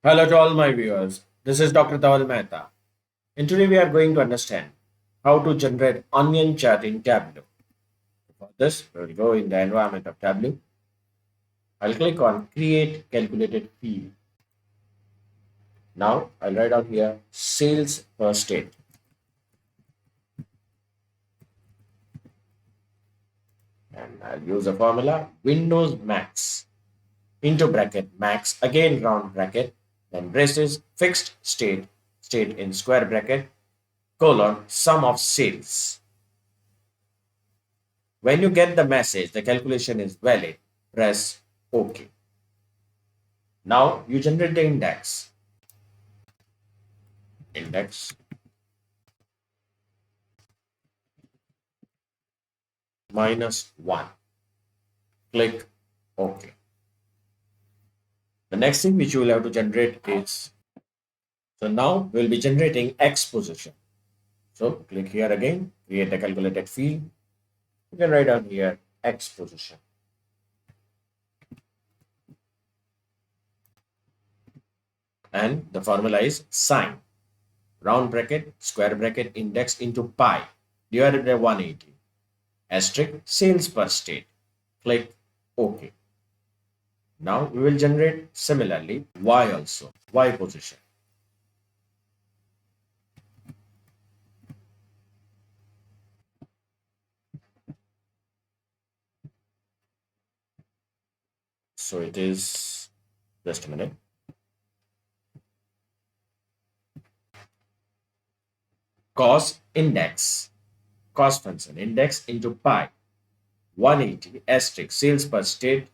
Hello to all my viewers. This is Dr. Dhaval Maheta. And today we are going to understand how to generate onion chart in Tableau. For this, we will go in the environment of Tableau. I'll click on Create Calculated Field. Now I'll write out here sales per state. And I'll use a formula Windows Max into bracket max again round bracket then braces fixed state in square bracket colon sum of sales. When you get the message the calculation is valid, press OK. Now you generate the index -1. Click OK. The next thing which you will have to generate is, so now we'll be generating X position. So click here again, create a calculated field. You can write down here X position. And the formula is sine round bracket square bracket index into pi divided by 180 asterisk sales per state. Click OK. Now we will generate similarly Y also, Y position. So it is, just a minute. Cost index, cost function index into pi 180 asterisk sales per state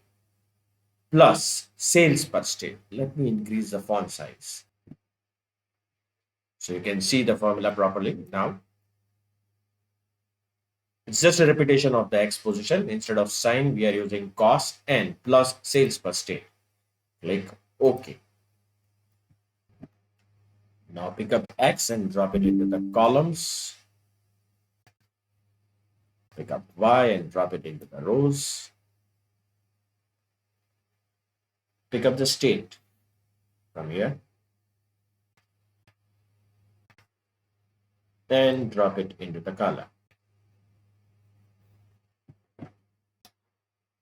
plus sales per state. Let me increase the font size so you can see the formula properly now. It's just a repetition of the X position. Instead of sine, we are using cost and plus sales per state. Click OK. Now pick up X and drop it into the columns. Pick up Y and drop it into the rows. Pick up the state from here and drop it into the column.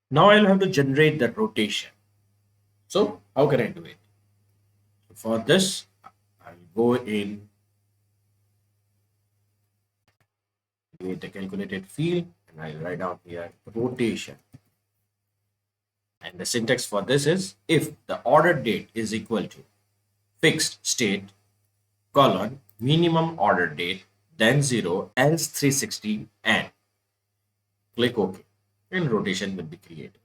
Now I'll have to generate the rotation. So how can I do it? For this, I'll go in, create the calculated field, and I'll write down here rotation. And the syntax for this is if the order date is equal to fixed state colon minimum order date then 0 else 360 and click OK and rotation will be created.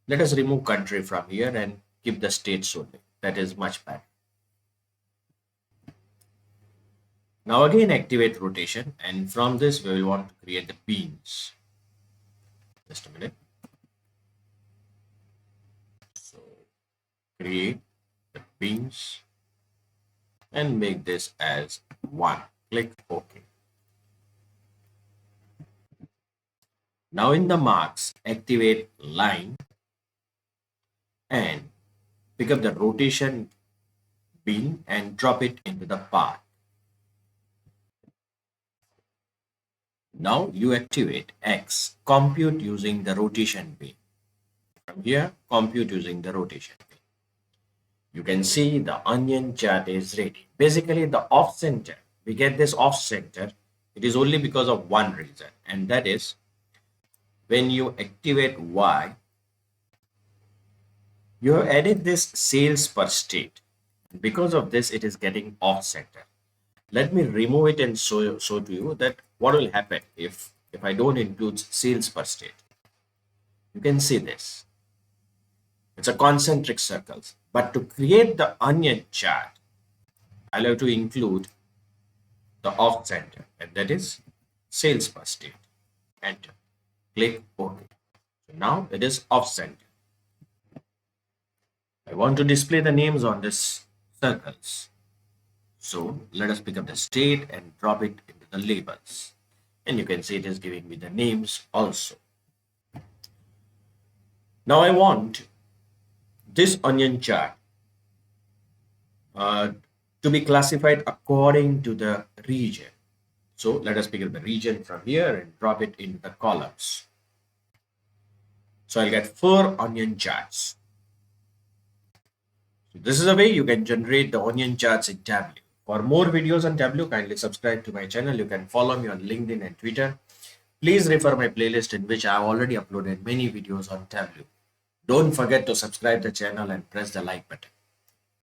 Let us remove country from here and keep the states only. That is much better. Now again activate rotation and from this we will want to create the beans. Just a minute. So create the beans and make this as 1. Click OK. Now in the marks, activate line and pick up the rotation bean and drop it into the path. Now you activate X, compute using the rotation bean. From here, compute using the rotation bean. You can see the onion chart is ready. Basically the off center, we get this off center. It is only because of one reason, and that is when you activate Y, you have added this sales per state. Because of this, it is getting off center. Let me remove it and show to you that what will happen if I don't include sales per state. You can see this. It's a concentric circles. But to create the onion chart, I'll have to include the off center, and that is sales per state. Enter. Click OK. So now it is off center. I want to display the names on this circles. So let us pick up the state and drop it into the labels. And you can see it is giving me the names also. Now I want this onion chart uh, to be classified according to the region. So let us pick up the region from here and drop it into the columns. So I'll get 4 onion charts. So this is a way you can generate the onion charts in Tableau. For more videos on Tableau, kindly subscribe to my channel. You can follow me on LinkedIn and Twitter. Please refer my playlist in which I have already uploaded many videos on Tableau. Don't forget to subscribe the channel and press the like button.